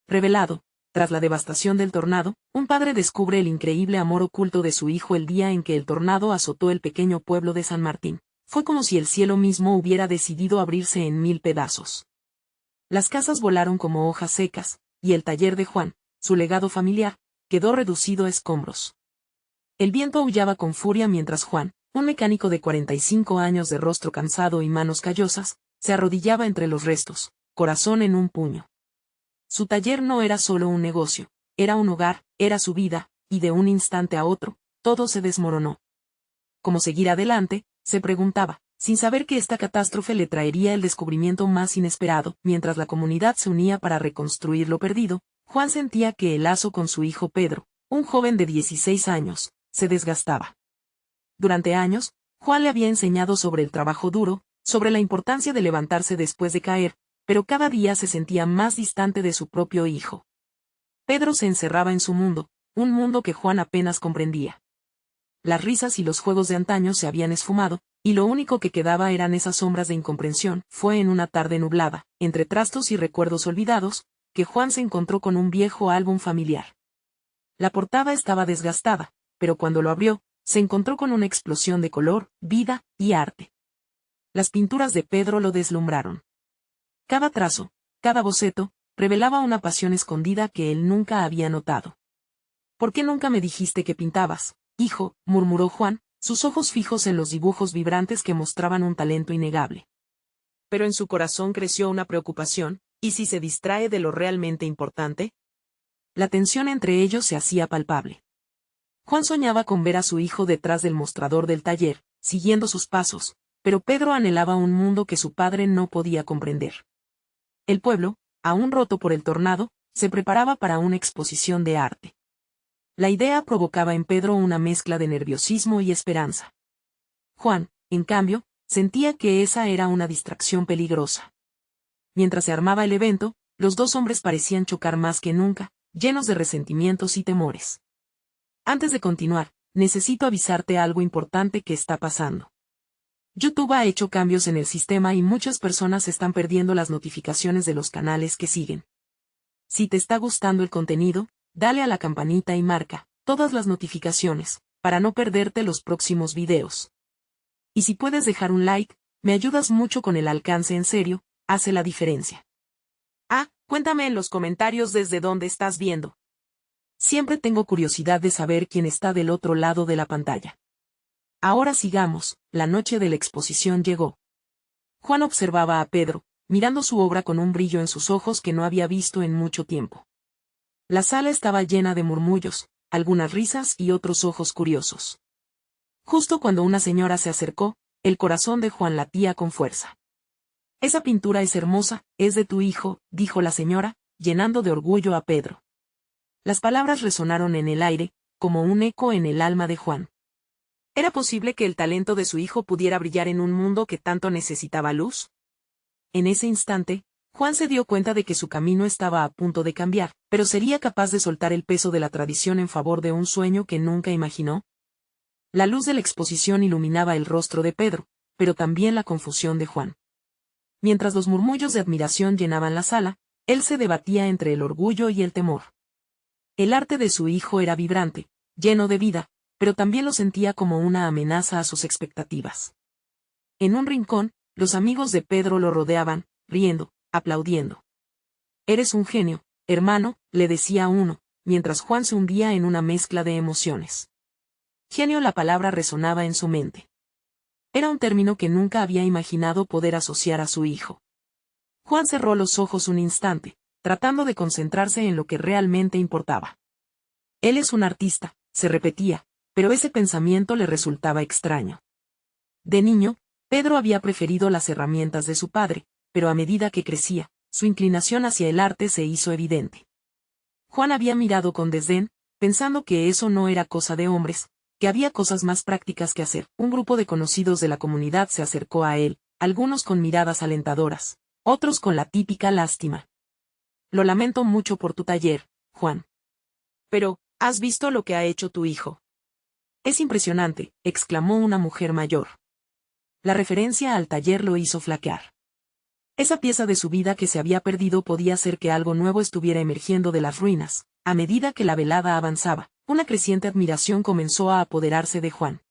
revelado. Tras la devastación del tornado, un padre descubre el increíble amor oculto de su hijo el día en que el tornado azotó el pequeño pueblo de San Martín. Fue como si el cielo mismo hubiera decidido abrirse en 1000 pedazos. Las casas volaron como hojas secas, y el taller de Juan, su legado familiar, quedó reducido a escombros. El viento aullaba con furia mientras Juan, un mecánico de 45 años de rostro cansado y manos callosas, se arrodillaba entre los restos, corazón en un puño. Su taller no era solo un negocio, era un hogar, era su vida, y de un instante a otro, todo se desmoronó. ¿Cómo seguir adelante?, se preguntaba, sin saber que esta catástrofe le traería el descubrimiento más inesperado. Mientras la comunidad se unía para reconstruir lo perdido, Juan sentía que el lazo con su hijo Pedro, un joven de 16 años, se desgastaba. Durante años, Juan le había enseñado sobre el trabajo duro, sobre la importancia de levantarse después de caer, pero cada día se sentía más distante de su propio hijo. Pedro se encerraba en su mundo, un mundo que Juan apenas comprendía. Las risas y los juegos de antaño se habían esfumado, y lo único que quedaba eran esas sombras de incomprensión. Fue en una tarde nublada, entre trastos y recuerdos olvidados, que Juan se encontró con un viejo álbum familiar. La portada estaba desgastada, pero cuando lo abrió, se encontró con una explosión de color, vida y arte. Las pinturas de Pedro lo deslumbraron. Cada trazo, cada boceto, revelaba una pasión escondida que él nunca había notado. ¿Por qué nunca me dijiste que pintabas, hijo?, murmuró Juan, sus ojos fijos en los dibujos vibrantes que mostraban un talento innegable. Pero en su corazón creció una preocupación, ¿y si se distrae de lo realmente importante? La tensión entre ellos se hacía palpable. Juan soñaba con ver a su hijo detrás del mostrador del taller, siguiendo sus pasos, pero Pedro anhelaba un mundo que su padre no podía comprender. El pueblo, aún roto por el tornado, se preparaba para una exposición de arte. La idea provocaba en Pedro una mezcla de nerviosismo y esperanza. Juan, en cambio, sentía que esa era una distracción peligrosa. Mientras se armaba el evento, los dos hombres parecían chocar más que nunca, llenos de resentimientos y temores. Antes de continuar, necesito avisarte algo importante que está pasando. YouTube ha hecho cambios en el sistema y muchas personas están perdiendo las notificaciones de los canales que siguen. Si te está gustando el contenido, dale a la campanita y marca todas las notificaciones, para no perderte los próximos videos. Y si puedes dejar un like, me ayudas mucho con el alcance, en serio, hace la diferencia. Cuéntame en los comentarios desde dónde estás viendo. Siempre tengo curiosidad de saber quién está del otro lado de la pantalla. Ahora sigamos, la noche de la exposición llegó. Juan observaba a Pedro, mirando su obra con un brillo en sus ojos que no había visto en mucho tiempo. La sala estaba llena de murmullos, algunas risas y otros ojos curiosos. Justo cuando una señora se acercó, el corazón de Juan latía con fuerza. «Esa pintura es hermosa, es de tu hijo», dijo la señora, llenando de orgullo a Pedro. Las palabras resonaron en el aire, como un eco en el alma de Juan. ¿Era posible que el talento de su hijo pudiera brillar en un mundo que tanto necesitaba luz? En ese instante, Juan se dio cuenta de que su camino estaba a punto de cambiar, pero ¿sería capaz de soltar el peso de la tradición en favor de un sueño que nunca imaginó? La luz de la exposición iluminaba el rostro de Pedro, pero también la confusión de Juan. Mientras los murmullos de admiración llenaban la sala, él se debatía entre el orgullo y el temor. El arte de su hijo era vibrante, lleno de vida, pero también lo sentía como una amenaza a sus expectativas. En un rincón, los amigos de Pedro lo rodeaban, riendo, aplaudiendo. «Eres un genio, hermano», le decía uno, mientras Juan se hundía en una mezcla de emociones. Genio, la palabra resonaba en su mente. Era un término que nunca había imaginado poder asociar a su hijo. Juan cerró los ojos un instante, tratando de concentrarse en lo que realmente importaba. «Él es un artista», se repetía, pero ese pensamiento le resultaba extraño. De niño, Pedro había preferido las herramientas de su padre, pero a medida que crecía, su inclinación hacia el arte se hizo evidente. Juan había mirado con desdén, pensando que eso no era cosa de hombres, que había cosas más prácticas que hacer. Un grupo de conocidos de la comunidad se acercó a él, algunos con miradas alentadoras, otros con la típica lástima. «Lo lamento mucho por tu taller, Juan. Pero, ¿has visto lo que ha hecho tu hijo? Es impresionante», exclamó una mujer mayor. La referencia al taller lo hizo flaquear. Esa pieza de su vida que se había perdido podía ser que algo nuevo estuviera emergiendo de las ruinas. A medida que la velada avanzaba, una creciente admiración comenzó a apoderarse de Juan.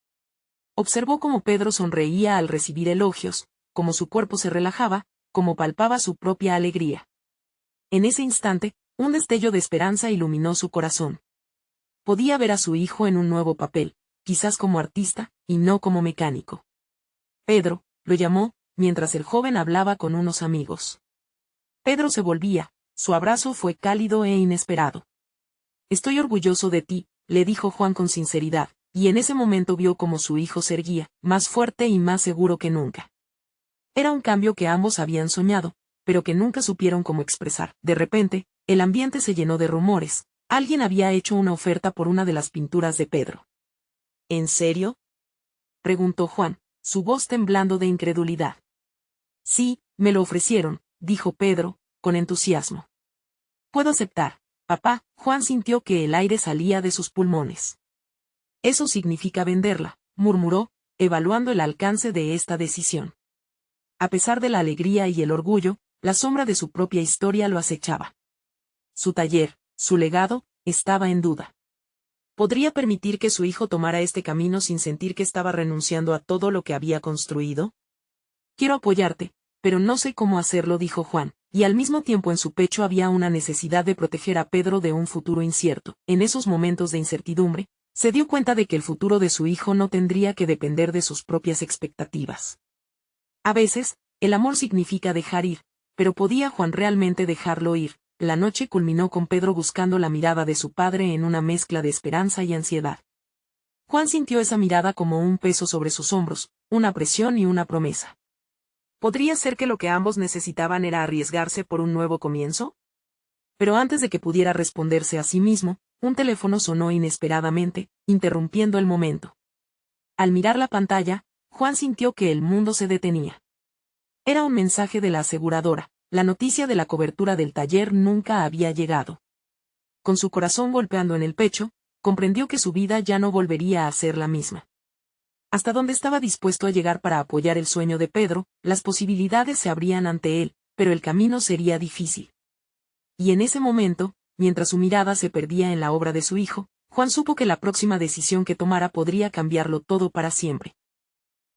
Observó cómo Pedro sonreía al recibir elogios, cómo su cuerpo se relajaba, cómo palpaba su propia alegría. En ese instante, un destello de esperanza iluminó su corazón. Podía ver a su hijo en un nuevo papel, quizás como artista, y no como mecánico. Pedro, lo llamó, mientras el joven hablaba con unos amigos. Pedro se volvía, su abrazo fue cálido e inesperado. Estoy orgulloso de ti, le dijo Juan con sinceridad, y en ese momento vio cómo su hijo se erguía, más fuerte y más seguro que nunca. Era un cambio que ambos habían soñado, pero que nunca supieron cómo expresar. De repente, el ambiente se llenó de rumores. Alguien había hecho una oferta por una de las pinturas de Pedro. ¿En serio?, preguntó Juan, su voz temblando de incredulidad. Sí, me lo ofrecieron, dijo Pedro, con entusiasmo. Puedo aceptar, papá. Juan sintió que el aire salía de sus pulmones. Eso significa venderla, murmuró, evaluando el alcance de esta decisión. A pesar de la alegría y el orgullo, la sombra de su propia historia lo acechaba. Su taller, su legado, estaba en duda. ¿Podría permitir que su hijo tomara este camino sin sentir que estaba renunciando a todo lo que había construido? Quiero apoyarte, pero no sé cómo hacerlo, dijo Juan, y al mismo tiempo en su pecho había una necesidad de proteger a Pedro de un futuro incierto. En esos momentos de incertidumbre, se dio cuenta de que el futuro de su hijo no tendría que depender de sus propias expectativas. A veces, el amor significa dejar ir, pero ¿podía Juan realmente dejarlo ir? La noche culminó con Pedro buscando la mirada de su padre en una mezcla de esperanza y ansiedad. Juan sintió esa mirada como un peso sobre sus hombros, una presión y una promesa. ¿Podría ser que lo que ambos necesitaban era arriesgarse por un nuevo comienzo? Pero antes de que pudiera responderse a sí mismo, un teléfono sonó inesperadamente, interrumpiendo el momento. Al mirar la pantalla, Juan sintió que el mundo se detenía. Era un mensaje de la aseguradora. La noticia de la cobertura del taller nunca había llegado. Con su corazón golpeando en el pecho, comprendió que su vida ya no volvería a ser la misma. Hasta donde estaba dispuesto a llegar para apoyar el sueño de Pedro, las posibilidades se abrían ante él, pero el camino sería difícil. Y en ese momento, mientras su mirada se perdía en la obra de su hijo, Juan supo que la próxima decisión que tomara podría cambiarlo todo para siempre.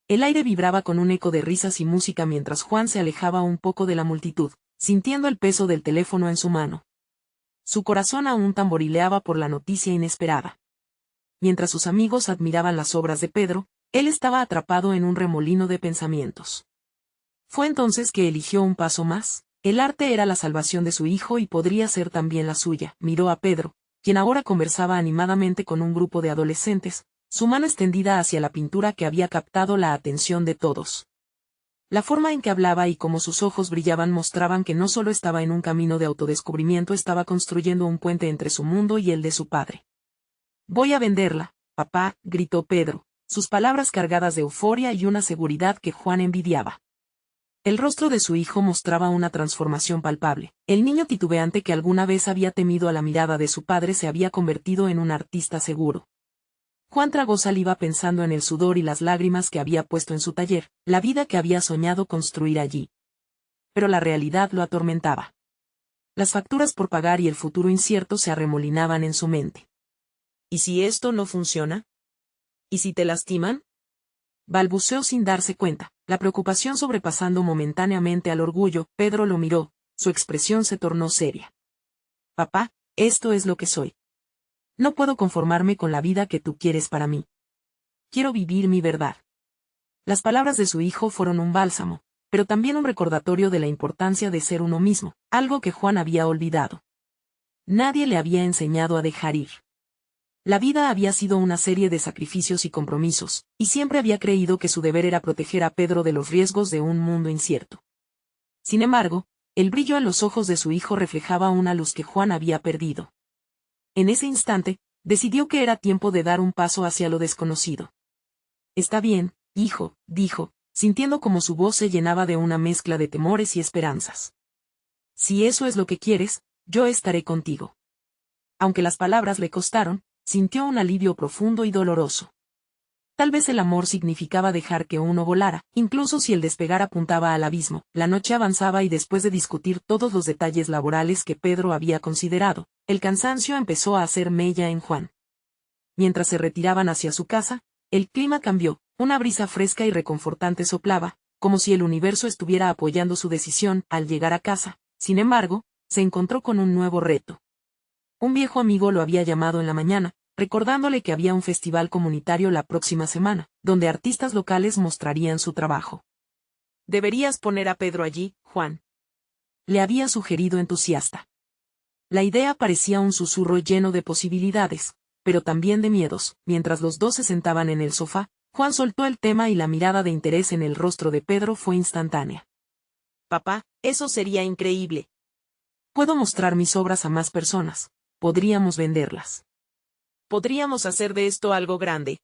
El aire vibraba con un eco de risas y música mientras Juan se alejaba un poco de la multitud, sintiendo el peso del teléfono en su mano. Su corazón aún tamborileaba por la noticia inesperada. Mientras sus amigos admiraban las obras de Pedro, él estaba atrapado en un remolino de pensamientos. Fue entonces que eligió un paso más. El arte era la salvación de su hijo y podría ser también la suya. Miró a Pedro, quien ahora conversaba animadamente con un grupo de adolescentes, su mano extendida hacia la pintura que había captado la atención de todos. La forma en que hablaba y cómo sus ojos brillaban mostraban que no solo estaba en un camino de autodescubrimiento, estaba construyendo un puente entre su mundo y el de su padre. «Voy a venderla, papá», gritó Pedro, sus palabras cargadas de euforia y una seguridad que Juan envidiaba. El rostro de su hijo mostraba una transformación palpable. El niño titubeante que alguna vez había temido a la mirada de su padre se había convertido en un artista seguro. Juan tragó saliva pensando en el sudor y las lágrimas que había puesto en su taller, la vida que había soñado construir allí. Pero la realidad lo atormentaba. Las facturas por pagar y el futuro incierto se arremolinaban en su mente. ¿Y si esto no funciona? ¿Y si te lastiman?, balbuceó sin darse cuenta, la preocupación sobrepasando momentáneamente al orgullo. Pedro lo miró, su expresión se tornó seria. «Papá, esto es lo que soy. No puedo conformarme con la vida que tú quieres para mí. Quiero vivir mi verdad». Las palabras de su hijo fueron un bálsamo, pero también un recordatorio de la importancia de ser uno mismo, algo que Juan había olvidado. Nadie le había enseñado a dejar ir. La vida había sido una serie de sacrificios y compromisos, y siempre había creído que su deber era proteger a Pedro de los riesgos de un mundo incierto. Sin embargo, el brillo en los ojos de su hijo reflejaba una luz que Juan había perdido. En ese instante, decidió que era tiempo de dar un paso hacia lo desconocido. «Está bien, hijo», dijo, sintiendo como su voz se llenaba de una mezcla de temores y esperanzas. «Si eso es lo que quieres, yo estaré contigo». Aunque las palabras le costaron, sintió un alivio profundo y doloroso. Tal vez el amor significaba dejar que uno volara, incluso si el despegar apuntaba al abismo. La noche avanzaba y después de discutir todos los detalles laborales que Pedro había considerado, el cansancio empezó a hacer mella en Juan. Mientras se retiraban hacia su casa, el clima cambió, una brisa fresca y reconfortante soplaba, como si el universo estuviera apoyando su decisión. Al llegar a casa, sin embargo, se encontró con un nuevo reto. Un viejo amigo lo había llamado en la mañana, recordándole que había un festival comunitario la próxima semana, donde artistas locales mostrarían su trabajo. «Deberías poner a Pedro allí, Juan», le había sugerido entusiasta. La idea parecía un susurro lleno de posibilidades, pero también de miedos. Mientras los dos se sentaban en el sofá, Juan soltó el tema y la mirada de interés en el rostro de Pedro fue instantánea. «Papá, eso sería increíble. Puedo mostrar mis obras a más personas. Podríamos venderlas. Podríamos hacer de esto algo grande».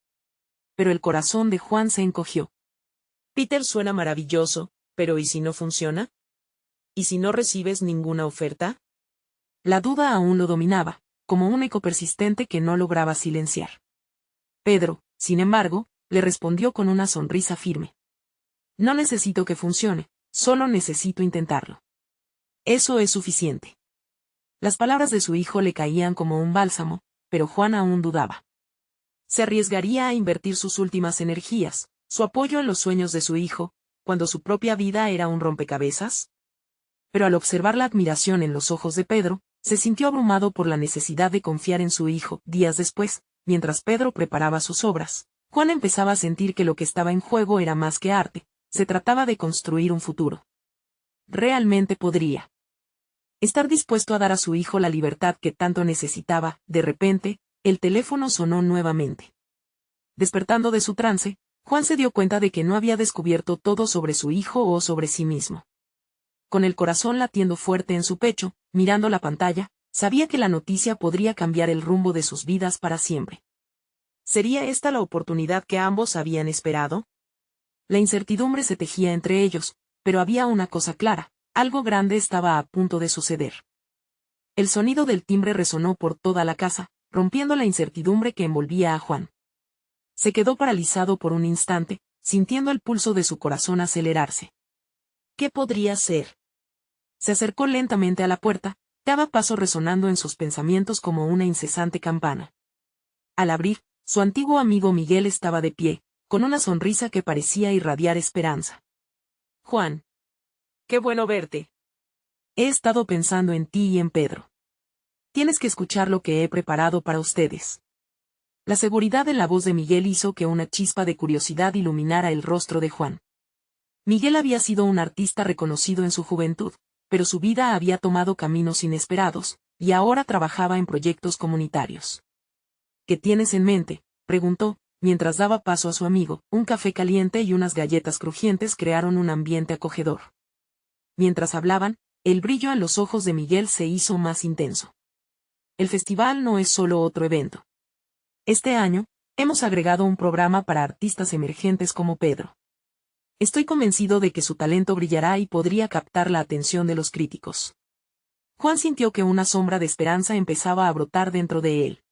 Pero el corazón de Juan se encogió. «Peter suena maravilloso, pero ¿y si no funciona? ¿Y si no recibes ninguna oferta?». La duda aún lo dominaba, como un eco persistente que no lograba silenciar. Pedro, sin embargo, le respondió con una sonrisa firme. «No necesito que funcione, solo necesito intentarlo. Eso es suficiente». Las palabras de su hijo le caían como un bálsamo, pero Juan aún dudaba. ¿Se arriesgaría a invertir sus últimas energías, su apoyo en los sueños de su hijo, cuando su propia vida era un rompecabezas? Pero al observar la admiración en los ojos de Pedro, se sintió abrumado por la necesidad de confiar en su hijo. Días después, mientras Pedro preparaba sus obras, Juan empezaba a sentir que lo que estaba en juego era más que arte, se trataba de construir un futuro. Realmente podría estar dispuesto a dar a su hijo la libertad que tanto necesitaba. De repente, el teléfono sonó nuevamente. Despertando de su trance, Juan se dio cuenta de que no había descubierto todo sobre su hijo o sobre sí mismo. Con el corazón latiendo fuerte en su pecho, mirando la pantalla, sabía que la noticia podría cambiar el rumbo de sus vidas para siempre. ¿Sería esta la oportunidad que ambos habían esperado? La incertidumbre se tejía entre ellos, pero había una cosa clara: algo grande estaba a punto de suceder. El sonido del timbre resonó por toda la casa, rompiendo la incertidumbre que envolvía a Juan. Se quedó paralizado por un instante, sintiendo el pulso de su corazón acelerarse. ¿Qué podría ser? Se acercó lentamente a la puerta, cada paso resonando en sus pensamientos como una incesante campana. Al abrir, su antiguo amigo Miguel estaba de pie, con una sonrisa que parecía irradiar esperanza. «Juan. Qué bueno verte. He estado pensando en ti y en Pedro. Tienes que escuchar lo que he preparado para ustedes». La seguridad en la voz de Miguel hizo que una chispa de curiosidad iluminara el rostro de Juan. Miguel había sido un artista reconocido en su juventud, pero su vida había tomado caminos inesperados, y ahora trabajaba en proyectos comunitarios. «¿Qué tienes en mente?», preguntó, mientras daba paso a su amigo. Un café caliente y unas galletas crujientes crearon un ambiente acogedor. Mientras hablaban, el brillo en los ojos de Miguel se hizo más intenso. «El festival no es solo otro evento. Este año, hemos agregado un programa para artistas emergentes como Pedro. Estoy convencido de que su talento brillará y podría captar la atención de los críticos». Juan sintió que una sombra de esperanza empezaba a brotar dentro de él.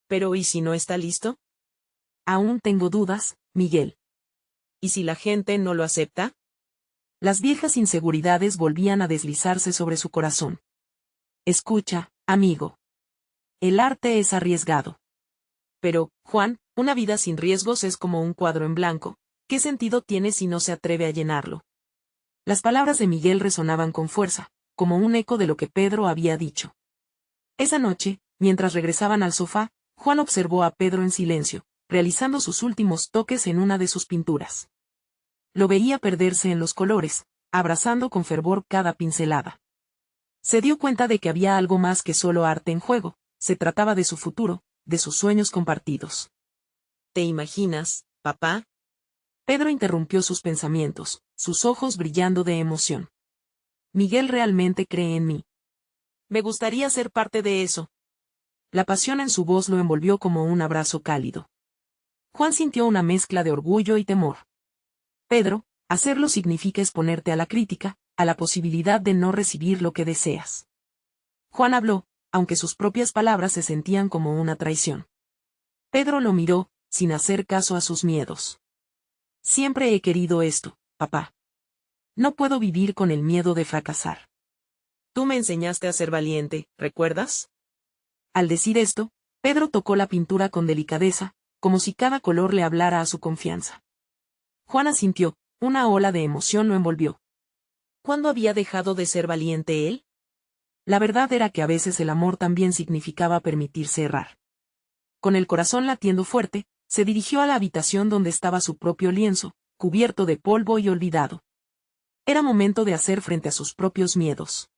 «¿Pero y si no está listo?». «Aún tengo dudas, Miguel». «¿Y si la gente no lo acepta?». Las viejas inseguridades volvían a deslizarse sobre su corazón. «Escucha, amigo. El arte es arriesgado». «Pero, Juan, una vida sin riesgos es como un cuadro en blanco. ¿Qué sentido tiene si no se atreve a llenarlo?». Las palabras de Miguel resonaban con fuerza, como un eco de lo que Pedro había dicho. Esa noche, mientras regresaban al sofá, Juan observó a Pedro en silencio, realizando sus últimos toques en una de sus pinturas. Lo veía perderse en los colores, abrazando con fervor cada pincelada. Se dio cuenta de que había algo más que solo arte en juego, se trataba de su futuro, de sus sueños compartidos. «¿Te imaginas, papá?». Pedro interrumpió sus pensamientos, sus ojos brillando de emoción. «Miguel realmente cree en mí. Me gustaría ser parte de eso». La pasión en su voz lo envolvió como un abrazo cálido. Juan sintió una mezcla de orgullo y temor. «Pedro, hacerlo significa exponerte a la crítica, a la posibilidad de no recibir lo que deseas». Juan habló, aunque sus propias palabras se sentían como una traición. Pedro lo miró, sin hacer caso a sus miedos. Siempre he querido esto, papá. No puedo vivir con el miedo de fracasar. Tú me enseñaste a ser valiente, ¿recuerdas? Al decir esto, Pedro tocó la pintura con delicadeza, como si cada color le hablara a su confianza. Juan asintió, una ola de emoción lo envolvió. ¿Cuándo había dejado de ser valiente él? La verdad era que a veces el amor también significaba permitirse errar. Con el corazón latiendo fuerte, se dirigió a la habitación donde estaba su propio lienzo, cubierto de polvo y olvidado. Era momento de hacer frente a sus propios miedos.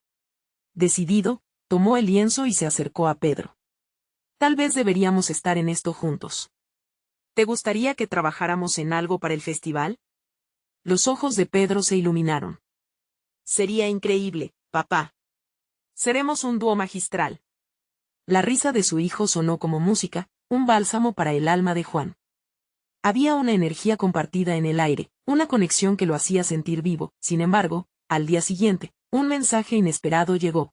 Decidido, tomó el lienzo y se acercó a Pedro. Tal vez deberíamos estar en esto juntos. ¿Te gustaría que trabajáramos en algo para el festival? Los ojos de Pedro se iluminaron. Sería increíble, papá. Seremos un dúo magistral. La risa de su hijo sonó como música, un bálsamo para el alma de Juan. Había una energía compartida en el aire, una conexión que lo hacía sentir vivo. Sin embargo, al día siguiente, un mensaje inesperado llegó.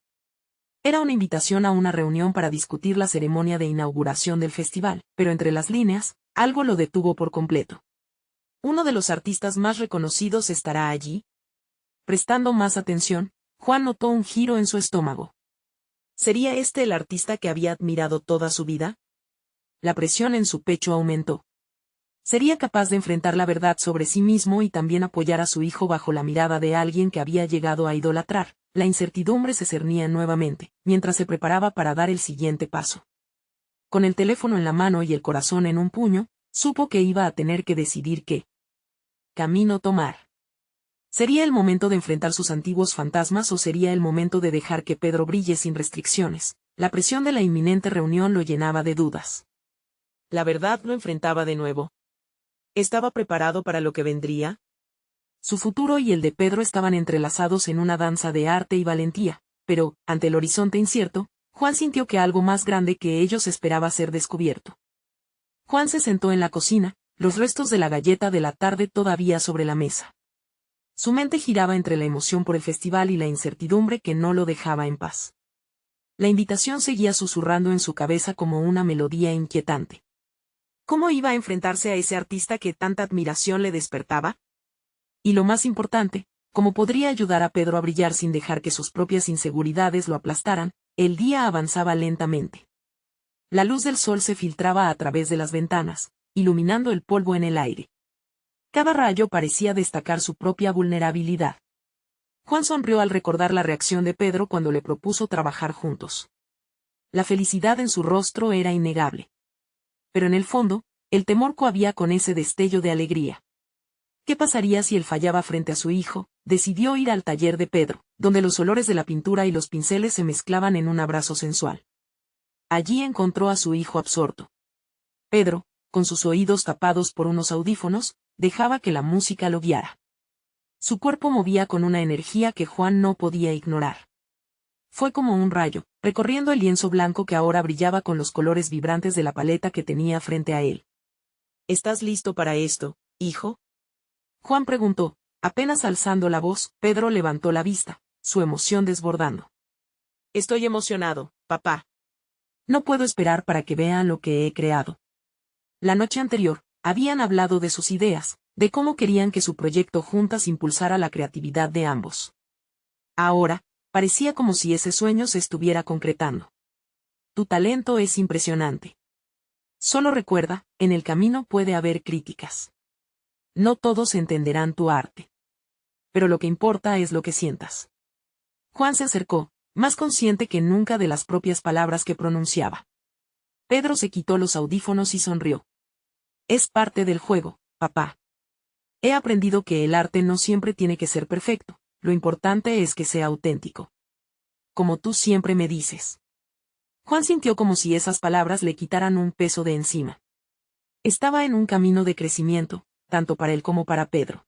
Era una invitación a una reunión para discutir la ceremonia de inauguración del festival, pero entre las líneas, algo lo detuvo por completo. ¿Uno de los artistas más reconocidos estará allí? Prestando más atención, Juan notó un giro en su estómago. ¿Sería este el artista que había admirado toda su vida? La presión en su pecho aumentó. Sería capaz de enfrentar la verdad sobre sí mismo y también apoyar a su hijo bajo la mirada de alguien que había llegado a idolatrar. La incertidumbre se cernía nuevamente, mientras se preparaba para dar el siguiente paso. Con el teléfono en la mano y el corazón en un puño, supo que iba a tener que decidir qué camino tomar. ¿Sería el momento de enfrentar sus antiguos fantasmas o sería el momento de dejar que Pedro brille sin restricciones? La presión de la inminente reunión lo llenaba de dudas. ¿La verdad lo enfrentaba de nuevo? ¿Estaba preparado para lo que vendría? Su futuro y el de Pedro estaban entrelazados en una danza de arte y valentía, pero, ante el horizonte incierto, Juan sintió que algo más grande que ellos esperaba ser descubierto. Juan se sentó en la cocina, los restos de la galleta de la tarde todavía sobre la mesa. Su mente giraba entre la emoción por el festival y la incertidumbre que no lo dejaba en paz. La invitación seguía susurrando en su cabeza como una melodía inquietante. ¿Cómo iba a enfrentarse a ese artista que tanta admiración le despertaba? Y lo más importante, ¿cómo podría ayudar a Pedro a brillar sin dejar que sus propias inseguridades lo aplastaran? El día avanzaba lentamente. La luz del sol se filtraba a través de las ventanas, iluminando el polvo en el aire. Cada rayo parecía destacar su propia vulnerabilidad. Juan sonrió al recordar la reacción de Pedro cuando le propuso trabajar juntos. La felicidad en su rostro era innegable. Pero en el fondo, el temor cohabía con ese destello de alegría. ¿Qué pasaría si él fallaba frente a su hijo? Decidió ir al taller de Pedro, donde los olores de la pintura y los pinceles se mezclaban en un abrazo sensual. Allí encontró a su hijo absorto. Pedro, con sus oídos tapados por unos audífonos, dejaba que la música lo guiara. Su cuerpo movía con una energía que Juan no podía ignorar. Fue como un rayo, recorriendo el lienzo blanco que ahora brillaba con los colores vibrantes de la paleta que tenía frente a él. ¿Estás listo para esto, hijo? Juan preguntó, apenas alzando la voz. Pedro levantó la vista, su emoción desbordando. Estoy emocionado, papá. No puedo esperar para que vean lo que he creado. La noche anterior, habían hablado de sus ideas, de cómo querían que su proyecto juntas impulsara la creatividad de ambos. Ahora, parecía como si ese sueño se estuviera concretando. Tu talento es impresionante. Solo recuerda, en el camino puede haber críticas. No todos entenderán tu arte. Pero lo que importa es lo que sientas. Juan se acercó, más consciente que nunca de las propias palabras que pronunciaba. Pedro se quitó los audífonos y sonrió. Es parte del juego, papá. He aprendido que el arte no siempre tiene que ser perfecto, lo importante es que sea auténtico. Como tú siempre me dices. Juan sintió como si esas palabras le quitaran un peso de encima. Estaba en un camino de crecimiento, tanto para él como para Pedro.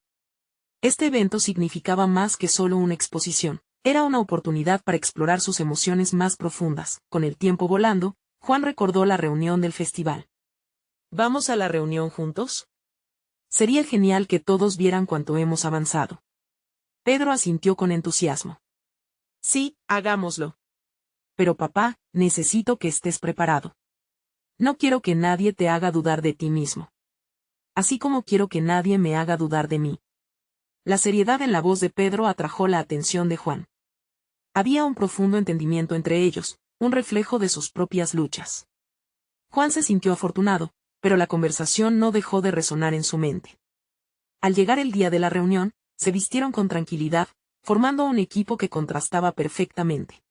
Este evento significaba más que solo una exposición, era una oportunidad para explorar sus emociones más profundas. Con el tiempo volando, Juan recordó la reunión del festival. ¿Vamos a la reunión juntos? Sería genial que todos vieran cuánto hemos avanzado. Pedro asintió con entusiasmo. Sí, hagámoslo. Pero papá, necesito que estés preparado. No quiero que nadie te haga dudar de ti mismo. Así como quiero que nadie me haga dudar de mí. La seriedad en la voz de Pedro atrajo la atención de Juan. Había un profundo entendimiento entre ellos, un reflejo de sus propias luchas. Juan se sintió afortunado, pero la conversación no dejó de resonar en su mente. Al llegar el día de la reunión, se vistieron con tranquilidad, formando un equipo que contrastaba perfectamente.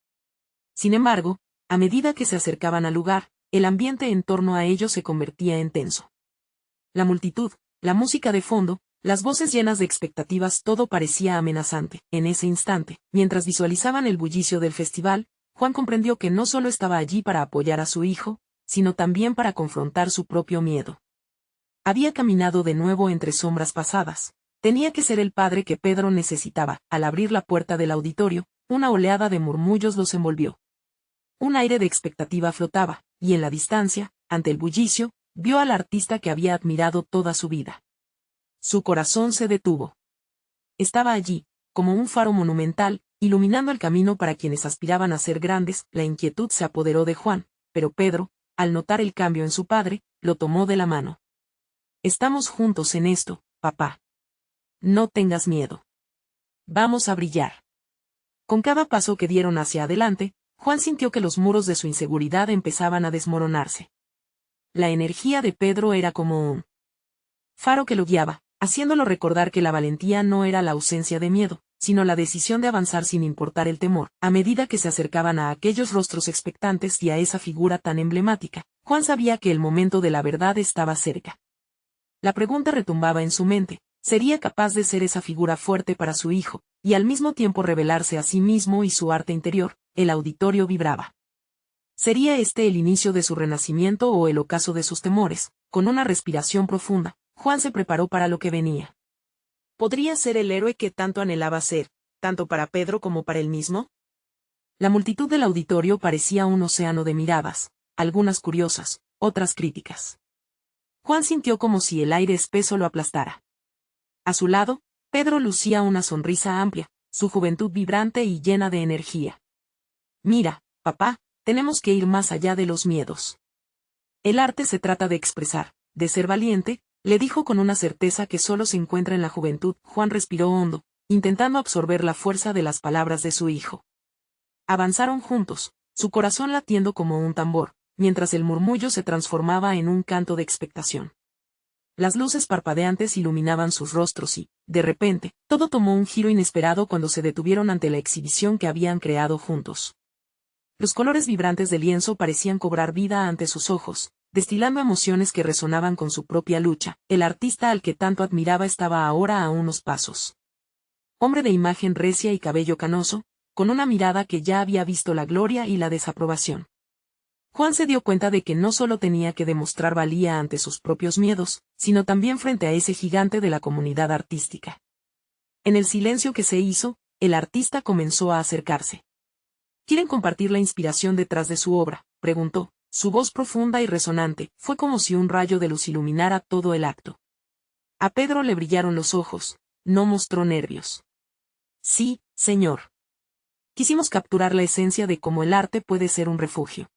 Sin embargo, a medida que se acercaban al lugar, el ambiente en torno a ellos se convertía en tenso. La multitud, la música de fondo, las voces llenas de expectativas, todo parecía amenazante. En ese instante, mientras visualizaban el bullicio del festival, Juan comprendió que no solo estaba allí para apoyar a su hijo, sino también para confrontar su propio miedo. Había caminado de nuevo entre sombras pasadas. Tenía que ser el padre que Pedro necesitaba. Al abrir la puerta del auditorio, una oleada de murmullos los envolvió. Un aire de expectativa flotaba, y en la distancia, ante el bullicio, vio al artista que había admirado toda su vida. Su corazón se detuvo. Estaba allí, como un faro monumental, iluminando el camino para quienes aspiraban a ser grandes. La inquietud se apoderó de Juan, pero Pedro, al notar el cambio en su padre, lo tomó de la mano. Estamos juntos en esto, papá. No tengas miedo. Vamos a brillar. Con cada paso que dieron hacia adelante, Juan sintió que los muros de su inseguridad empezaban a desmoronarse. La energía de Pedro era como un faro que lo guiaba, haciéndolo recordar que la valentía no era la ausencia de miedo, sino la decisión de avanzar sin importar el temor. A medida que se acercaban a aquellos rostros expectantes y a esa figura tan emblemática, Juan sabía que el momento de la verdad estaba cerca. La pregunta retumbaba en su mente: ¿sería capaz de ser esa figura fuerte para su hijo, y al mismo tiempo revelarse a sí mismo y su arte interior? El auditorio vibraba. ¿Sería este el inicio de su renacimiento o el ocaso de sus temores? Con una respiración profunda, Juan se preparó para lo que venía. ¿Podría ser el héroe que tanto anhelaba ser, tanto para Pedro como para él mismo? La multitud del auditorio parecía un océano de miradas, algunas curiosas, otras críticas. Juan sintió como si el aire espeso lo aplastara. A su lado, Pedro lucía una sonrisa amplia, su juventud vibrante y llena de energía. Mira, papá, tenemos que ir más allá de los miedos. El arte se trata de expresar, de ser valiente, le dijo con una certeza que solo se encuentra en la juventud. Juan respiró hondo, intentando absorber la fuerza de las palabras de su hijo. Avanzaron juntos, su corazón latiendo como un tambor, mientras el murmullo se transformaba en un canto de expectación. Las luces parpadeantes iluminaban sus rostros y, de repente, todo tomó un giro inesperado cuando se detuvieron ante la exhibición que habían creado juntos. Los colores vibrantes del lienzo parecían cobrar vida ante sus ojos, destilando emociones que resonaban con su propia lucha. El artista al que tanto admiraba estaba ahora a unos pasos. Hombre de imagen recia y cabello canoso, con una mirada que ya había visto la gloria y la desaprobación. Juan se dio cuenta de que no solo tenía que demostrar valía ante sus propios miedos, sino también frente a ese gigante de la comunidad artística. En el silencio que se hizo, el artista comenzó a acercarse. ¿Quieren compartir la inspiración detrás de su obra?, preguntó. Su voz profunda y resonante fue como si un rayo de luz iluminara todo el acto. A Pedro le brillaron los ojos, no mostró nervios. Sí, señor. Quisimos capturar la esencia de cómo el arte puede ser un refugio.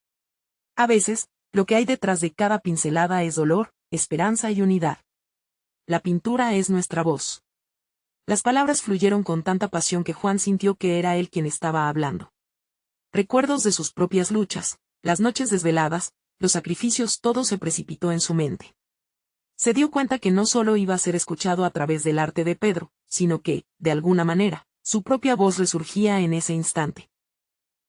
A veces, lo que hay detrás de cada pincelada es dolor, esperanza y unidad. La pintura es nuestra voz. Las palabras fluyeron con tanta pasión que Juan sintió que era él quien estaba hablando. Recuerdos de sus propias luchas, las noches desveladas, los sacrificios, todo se precipitó en su mente. Se dio cuenta que no solo iba a ser escuchado a través del arte de Pedro, sino que, de alguna manera, su propia voz resurgía en ese instante.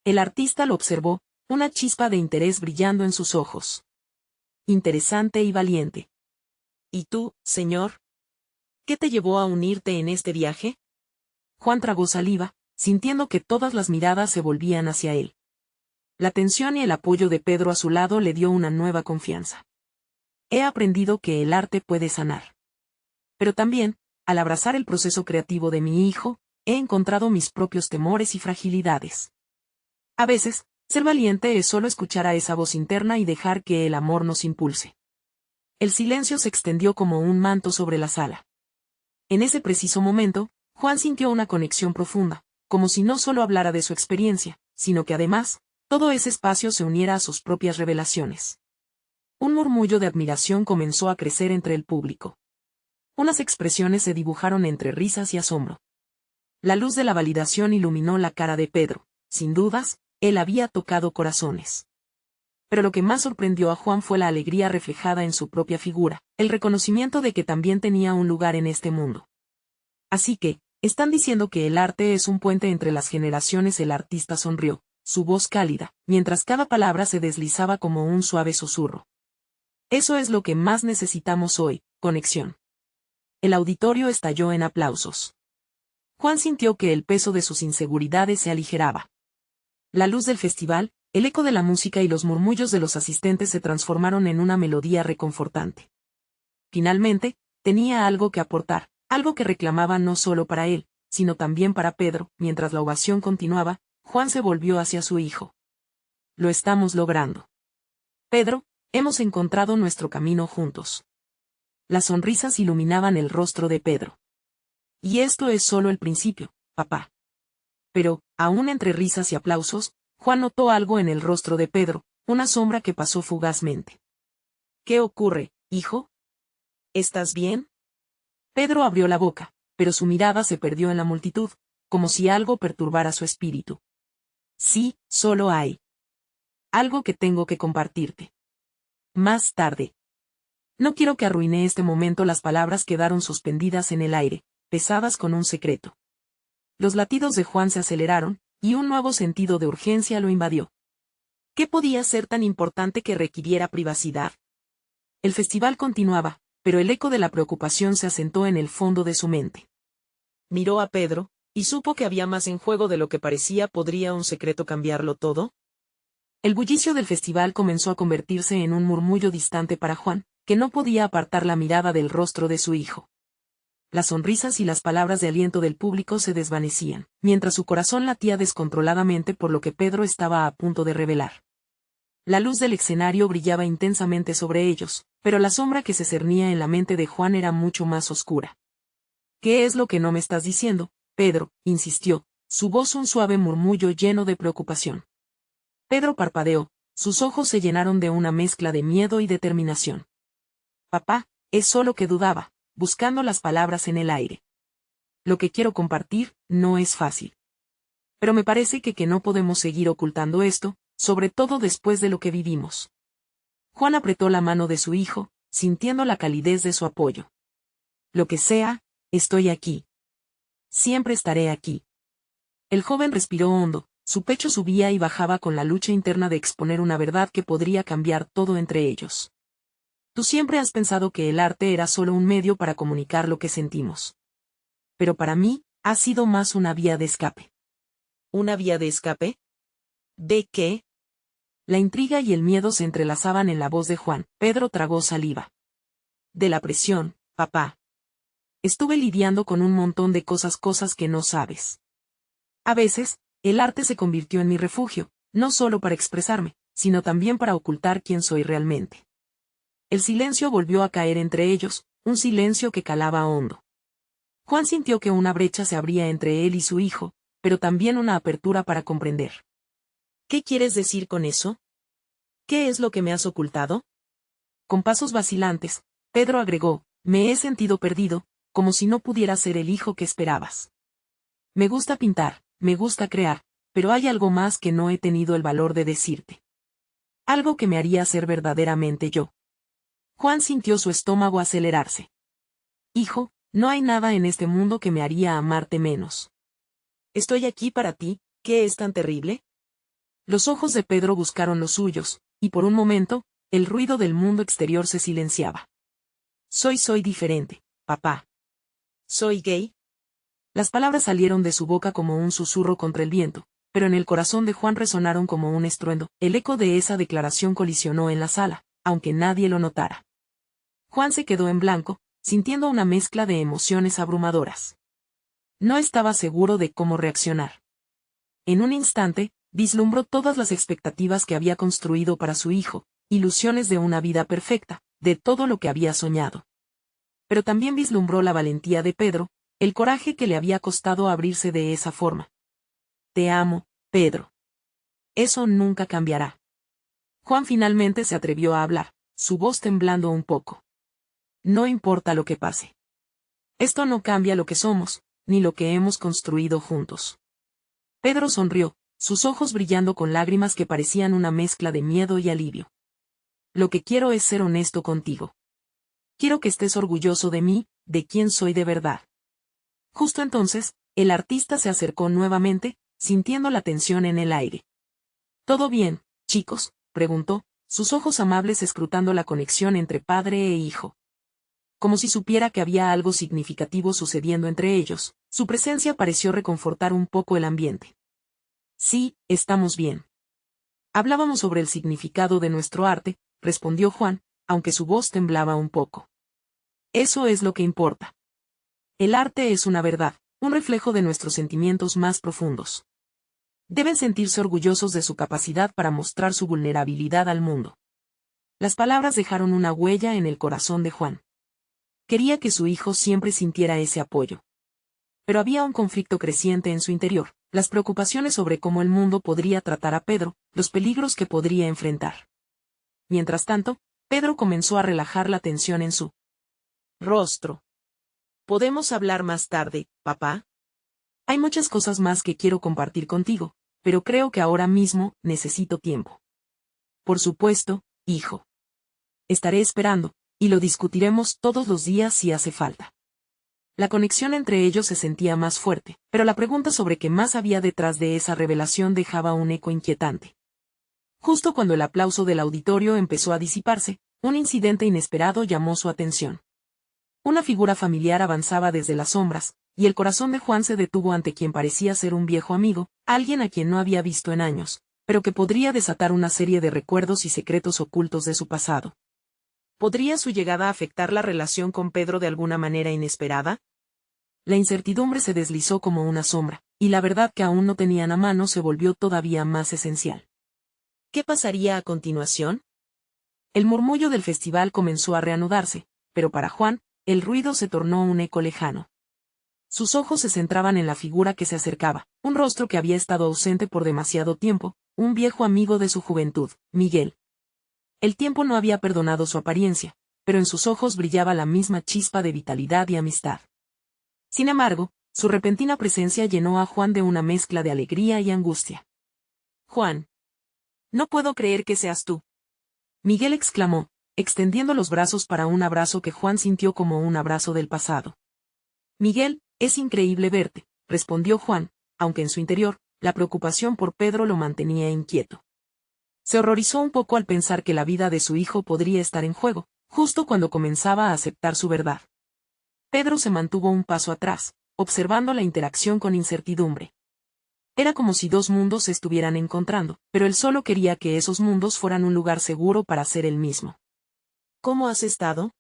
El artista lo observó, una chispa de interés brillando en sus ojos. Interesante y valiente. ¿Y tú, señor? ¿Qué te llevó a unirte en este viaje? Juan tragó saliva, sintiendo que todas las miradas se volvían hacia él. La atención y el apoyo de Pedro a su lado le dio una nueva confianza. He aprendido que el arte puede sanar. Pero también, al abrazar el proceso creativo de mi hijo, he encontrado mis propios temores y fragilidades. A veces, ser valiente es solo escuchar a esa voz interna y dejar que el amor nos impulse. El silencio se extendió como un manto sobre la sala. En ese preciso momento, Juan sintió una conexión profunda, como si no solo hablara de su experiencia, sino que además, todo ese espacio se uniera a sus propias revelaciones. Un murmullo de admiración comenzó a crecer entre el público. Unas expresiones se dibujaron entre risas y asombro. La luz de la validación iluminó la cara de Pedro. Sin dudas, él había tocado corazones. Pero lo que más sorprendió a Juan fue la alegría reflejada en su propia figura, el reconocimiento de que también tenía un lugar en este mundo. Así que, están diciendo que el arte es un puente entre las generaciones. El artista sonrió, su voz cálida, mientras cada palabra se deslizaba como un suave susurro. Eso es lo que más necesitamos hoy, conexión. El auditorio estalló en aplausos. Juan sintió que el peso de sus inseguridades se aligeraba. La luz del festival, el eco de la música y los murmullos de los asistentes se transformaron en una melodía reconfortante. Finalmente, tenía algo que aportar, algo que reclamaba no solo para él, sino también para Pedro. Mientras la ovación continuaba, Juan se volvió hacia su hijo. Lo estamos logrando. Pedro, hemos encontrado nuestro camino juntos. Las sonrisas iluminaban el rostro de Pedro. Y esto es solo el principio, papá. Pero, aún entre risas y aplausos, Juan notó algo en el rostro de Pedro, una sombra que pasó fugazmente. ¿Qué ocurre, hijo? ¿Estás bien? Pedro abrió la boca, pero su mirada se perdió en la multitud, como si algo perturbara su espíritu. Sí, solo hay algo que tengo que compartirte. Más tarde. No quiero que arruine este momento. Las palabras quedaron suspendidas en el aire, pesadas con un secreto. Los latidos de Juan se aceleraron, y un nuevo sentido de urgencia lo invadió. ¿Qué podía ser tan importante que requiriera privacidad? El festival continuaba, pero el eco de la preocupación se asentó en el fondo de su mente. Miró a Pedro, y supo que había más en juego de lo que parecía. ¿Podría un secreto cambiarlo todo? El bullicio del festival comenzó a convertirse en un murmullo distante para Juan, que no podía apartar la mirada del rostro de su hijo. Las sonrisas y las palabras de aliento del público se desvanecían, mientras su corazón latía descontroladamente por lo que Pedro estaba a punto de revelar. La luz del escenario brillaba intensamente sobre ellos, pero la sombra que se cernía en la mente de Juan era mucho más oscura. ¿Qué es lo que no me estás diciendo, Pedro?, insistió, su voz un suave murmullo lleno de preocupación. Pedro parpadeó, sus ojos se llenaron de una mezcla de miedo y determinación. Papá, es solo que dudaba, buscando las palabras en el aire. Lo que quiero compartir no es fácil. Pero me parece que no podemos seguir ocultando esto, sobre todo después de lo que vivimos. Juan apretó la mano de su hijo, sintiendo la calidez de su apoyo. Lo que sea, estoy aquí. Siempre estaré aquí. El joven respiró hondo, su pecho subía y bajaba con la lucha interna de exponer una verdad que podría cambiar todo entre ellos. Tú siempre has pensado que el arte era solo un medio para comunicar lo que sentimos. Pero para mí, ha sido más una vía de escape. ¿Una vía de escape? ¿De qué? La intriga y el miedo se entrelazaban en la voz de Juan. Pedro tragó saliva. De la presión, papá. Estuve lidiando con un montón de cosas que no sabes. A veces, el arte se convirtió en mi refugio, no solo para expresarme, sino también para ocultar quién soy realmente. El silencio volvió a caer entre ellos, un silencio que calaba hondo. Juan sintió que una brecha se abría entre él y su hijo, pero también una apertura para comprender. ¿Qué quieres decir con eso? ¿Qué es lo que me has ocultado? Con pasos vacilantes, Pedro agregó, me he sentido perdido, como si no pudiera ser el hijo que esperabas. Me gusta pintar, me gusta crear, pero hay algo más que no he tenido el valor de decirte. Algo que me haría ser verdaderamente yo. Juan sintió su estómago acelerarse. Hijo, no hay nada en este mundo que me haría amarte menos. Estoy aquí para ti, ¿qué es tan terrible? Los ojos de Pedro buscaron los suyos, y por un momento, el ruido del mundo exterior se silenciaba. Soy diferente, papá. ¿Soy gay? Las palabras salieron de su boca como un susurro contra el viento, pero en el corazón de Juan resonaron como un estruendo. El eco de esa declaración colisionó en la sala, aunque nadie lo notara. Juan se quedó en blanco, sintiendo una mezcla de emociones abrumadoras. No estaba seguro de cómo reaccionar. En un instante, vislumbró todas las expectativas que había construido para su hijo, ilusiones de una vida perfecta, de todo lo que había soñado. Pero también vislumbró la valentía de Pedro, el coraje que le había costado abrirse de esa forma. Te amo, Pedro. Eso nunca cambiará. Juan finalmente se atrevió a hablar, su voz temblando un poco. No importa lo que pase. Esto no cambia lo que somos, ni lo que hemos construido juntos. Pedro sonrió, sus ojos brillando con lágrimas que parecían una mezcla de miedo y alivio. Lo que quiero es ser honesto contigo. Quiero que estés orgulloso de mí, de quién soy de verdad. Justo entonces, el artista se acercó nuevamente, sintiendo la tensión en el aire. ¿Todo bien, chicos?, preguntó, sus ojos amables escrutando la conexión entre padre e hijo. Como si supiera que había algo significativo sucediendo entre ellos, su presencia pareció reconfortar un poco el ambiente. Sí, estamos bien. Hablábamos sobre el significado de nuestro arte, respondió Juan, aunque su voz temblaba un poco. Eso es lo que importa. El arte es una verdad, un reflejo de nuestros sentimientos más profundos. Deben sentirse orgullosos de su capacidad para mostrar su vulnerabilidad al mundo. Las palabras dejaron una huella en el corazón de Juan. Quería que su hijo siempre sintiera ese apoyo. Pero había un conflicto creciente en su interior, las preocupaciones sobre cómo el mundo podría tratar a Pedro, los peligros que podría enfrentar. Mientras tanto, Pedro comenzó a relajar la tensión en su rostro. ¿Podemos hablar más tarde, papá? Hay muchas cosas más que quiero compartir contigo, pero creo que ahora mismo necesito tiempo. Por supuesto, hijo. Estaré esperando, y lo discutiremos todos los días si hace falta. La conexión entre ellos se sentía más fuerte, pero la pregunta sobre qué más había detrás de esa revelación dejaba un eco inquietante. Justo cuando el aplauso del auditorio empezó a disiparse, un incidente inesperado llamó su atención. Una figura familiar avanzaba desde las sombras, y el corazón de Juan se detuvo ante quien parecía ser un viejo amigo, alguien a quien no había visto en años, pero que podría desatar una serie de recuerdos y secretos ocultos de su pasado. ¿Podría su llegada afectar la relación con Pedro de alguna manera inesperada? La incertidumbre se deslizó como una sombra, y la verdad que aún no tenían a mano se volvió todavía más esencial. ¿Qué pasaría a continuación? El murmullo del festival comenzó a reanudarse, pero para Juan, el ruido se tornó un eco lejano. Sus ojos se centraban en la figura que se acercaba, un rostro que había estado ausente por demasiado tiempo, un viejo amigo de su juventud, Miguel. El tiempo no había perdonado su apariencia, pero en sus ojos brillaba la misma chispa de vitalidad y amistad. Sin embargo, su repentina presencia llenó a Juan de una mezcla de alegría y angustia. Juan. No puedo creer que seas tú. Miguel exclamó, extendiendo los brazos para un abrazo que Juan sintió como un abrazo del pasado. Miguel, es increíble verte, respondió Juan, aunque en su interior, la preocupación por Pedro lo mantenía inquieto. Se horrorizó un poco al pensar que la vida de su hijo podría estar en juego, justo cuando comenzaba a aceptar su verdad. Pedro se mantuvo un paso atrás, observando la interacción con incertidumbre. Era como si dos mundos se estuvieran encontrando, pero él solo quería que esos mundos fueran un lugar seguro para ser él mismo. ¿Cómo has estado?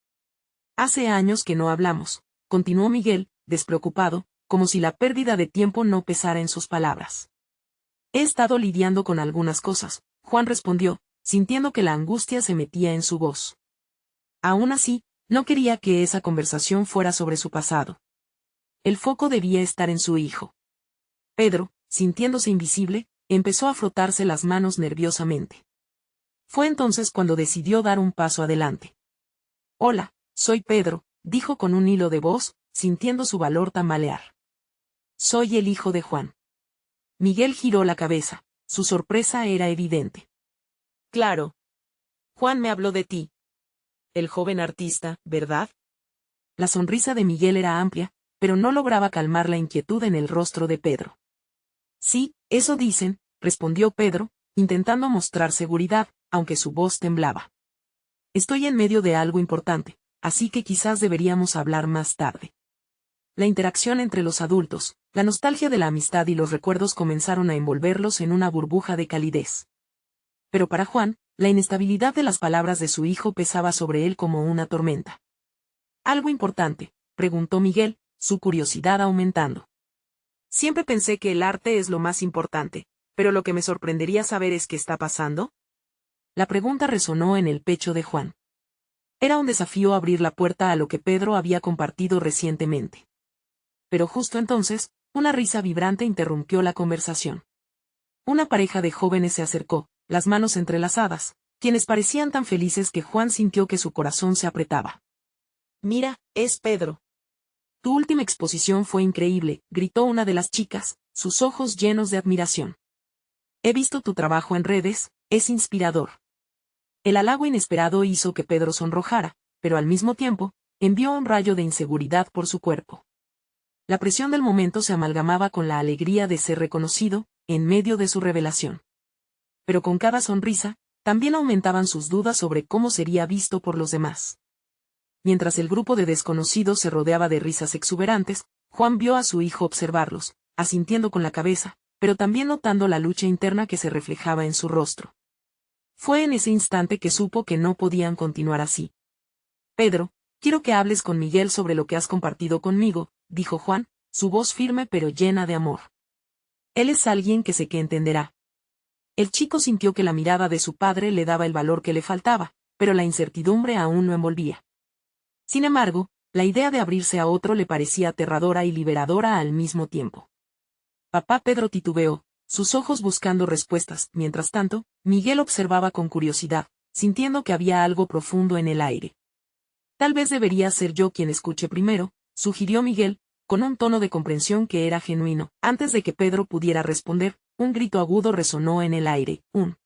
Hace años que no hablamos, continuó Miguel, despreocupado, como si la pérdida de tiempo no pesara en sus palabras. He estado lidiando con algunas cosas, Juan respondió, sintiendo que la angustia se metía en su voz. Aún así, no quería que esa conversación fuera sobre su pasado. El foco debía estar en su hijo. Pedro, sintiéndose invisible, empezó a frotarse las manos nerviosamente. Fue entonces cuando decidió dar un paso adelante. Hola, soy Pedro, dijo con un hilo de voz, sintiendo su valor tambalear. Soy el hijo de Juan. Miguel giró la cabeza, su sorpresa era evidente. Claro. Juan me habló de ti. El joven artista, ¿verdad? La sonrisa de Miguel era amplia, pero no lograba calmar la inquietud en el rostro de Pedro. Sí, eso dicen, respondió Pedro, intentando mostrar seguridad, aunque su voz temblaba. Estoy en medio de algo importante, así que quizás deberíamos hablar más tarde. La interacción entre los adultos, la nostalgia de la amistad y los recuerdos comenzaron a envolverlos en una burbuja de calidez. Pero para Juan, la inestabilidad de las palabras de su hijo pesaba sobre él como una tormenta. ¿Algo importante?, preguntó Miguel, su curiosidad aumentando. Siempre pensé que el arte es lo más importante, pero lo que me sorprendería saber es qué está pasando. La pregunta resonó en el pecho de Juan. Era un desafío abrir la puerta a lo que Pedro había compartido recientemente. Pero justo entonces, una risa vibrante interrumpió la conversación. Una pareja de jóvenes se acercó, las manos entrelazadas, quienes parecían tan felices que Juan sintió que su corazón se apretaba. «Mira, es Pedro». «Tu última exposición fue increíble», gritó una de las chicas, sus ojos llenos de admiración. «He visto tu trabajo en redes, es inspirador». El halago inesperado hizo que Pedro sonrojara, pero al mismo tiempo, envió un rayo de inseguridad por su cuerpo. La presión del momento se amalgamaba con la alegría de ser reconocido, en medio de su revelación. Pero con cada sonrisa, también aumentaban sus dudas sobre cómo sería visto por los demás. Mientras el grupo de desconocidos se rodeaba de risas exuberantes, Juan vio a su hijo observarlos, asintiendo con la cabeza, pero también notando la lucha interna que se reflejaba en su rostro. Fue en ese instante que supo que no podían continuar así. «Pedro, quiero que hables con Miguel sobre lo que has compartido conmigo», dijo Juan, su voz firme pero llena de amor. «Él es alguien que sé que entenderá». El chico sintió que la mirada de su padre le daba el valor que le faltaba, pero la incertidumbre aún lo envolvía. Sin embargo, la idea de abrirse a otro le parecía aterradora y liberadora al mismo tiempo. Papá Pedro titubeó, sus ojos buscando respuestas. Mientras tanto, Miguel observaba con curiosidad, sintiendo que había algo profundo en el aire. «Tal vez debería ser yo quien escuche primero», sugirió Miguel, con un tono de comprensión que era genuino. Antes de que Pedro pudiera responder, un grito agudo resonó en el aire. Un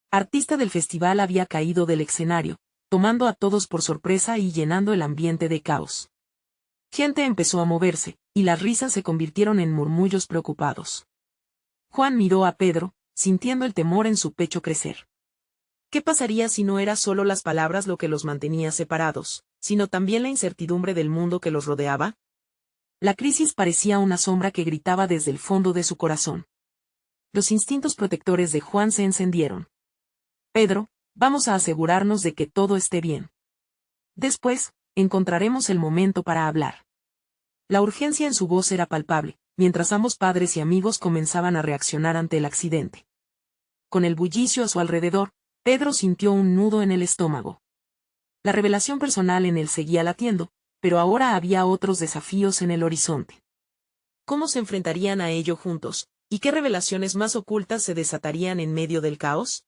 artista del festival había caído del escenario, tomando a todos por sorpresa y llenando el ambiente de caos. Gente empezó a moverse, y las risas se convirtieron en murmullos preocupados. Juan miró a Pedro, sintiendo el temor en su pecho crecer. ¿Qué pasaría si no era solo las palabras lo que los mantenía separados, sino también la incertidumbre del mundo que los rodeaba? La crisis parecía una sombra que gritaba desde el fondo de su corazón. Los instintos protectores de Juan se encendieron. «Pedro, vamos a asegurarnos de que todo esté bien. Después, encontraremos el momento para hablar». La urgencia en su voz era palpable, mientras ambos padres y amigos comenzaban a reaccionar ante el accidente. Con el bullicio a su alrededor, Pedro sintió un nudo en el estómago. La revelación personal en él seguía latiendo, pero ahora había otros desafíos en el horizonte. ¿Cómo se enfrentarían a ello juntos, y qué revelaciones más ocultas se desatarían en medio del caos?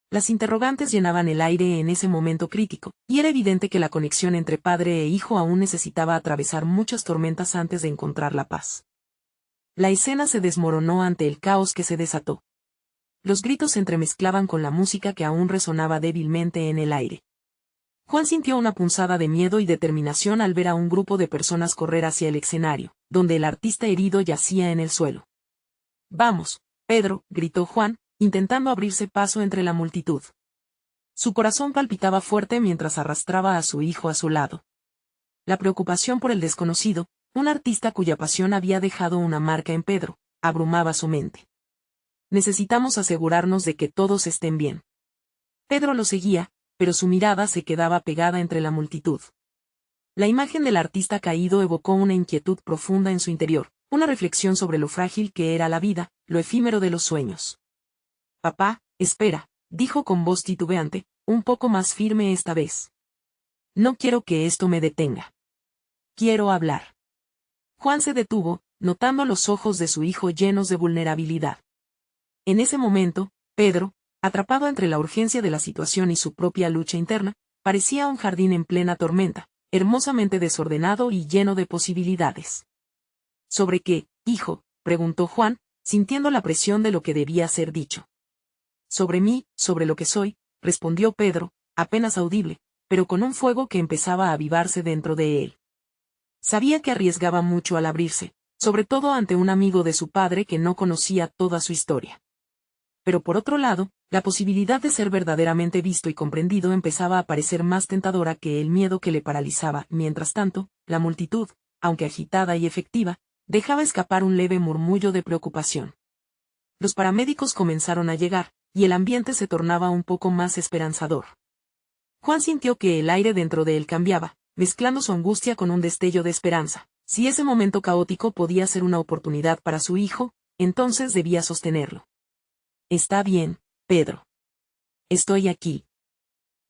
Las interrogantes llenaban el aire en ese momento crítico, y era evidente que la conexión entre padre e hijo aún necesitaba atravesar muchas tormentas antes de encontrar la paz. La escena se desmoronó ante el caos que se desató. Los gritos se entremezclaban con la música que aún resonaba débilmente en el aire. Juan sintió una punzada de miedo y determinación al ver a un grupo de personas correr hacia el escenario, donde el artista herido yacía en el suelo. «Vamos, Pedro», gritó Juan, intentando abrirse paso entre la multitud. Su corazón palpitaba fuerte mientras arrastraba a su hijo a su lado. La preocupación por el desconocido, un artista cuya pasión había dejado una marca en Pedro, abrumaba su mente. «Necesitamos asegurarnos de que todos estén bien». Pedro lo seguía, pero su mirada se quedaba pegada entre la multitud. La imagen del artista caído evocó una inquietud profunda en su interior, una reflexión sobre lo frágil que era la vida, lo efímero de los sueños. «Papá, espera», dijo con voz titubeante, un poco más firme esta vez. «No quiero que esto me detenga. Quiero hablar». Juan se detuvo, notando los ojos de su hijo llenos de vulnerabilidad. En ese momento, Pedro, atrapado entre la urgencia de la situación y su propia lucha interna, parecía un jardín en plena tormenta, hermosamente desordenado y lleno de posibilidades. «¿Sobre qué, hijo?», preguntó Juan, sintiendo la presión de lo que debía ser dicho. «Sobre mí, sobre lo que soy», respondió Pedro, apenas audible, pero con un fuego que empezaba a avivarse dentro de él. Sabía que arriesgaba mucho al abrirse, sobre todo ante un amigo de su padre que no conocía toda su historia. Pero por otro lado, la posibilidad de ser verdaderamente visto y comprendido empezaba a parecer más tentadora que el miedo que le paralizaba. Mientras tanto, la multitud, aunque agitada y efectiva, dejaba escapar un leve murmullo de preocupación. Los paramédicos comenzaron a llegar, y el ambiente se tornaba un poco más esperanzador. Juan sintió que el aire dentro de él cambiaba, mezclando su angustia con un destello de esperanza. Si ese momento caótico podía ser una oportunidad para su hijo, entonces debía sostenerlo. «Está bien, Pedro. Estoy aquí.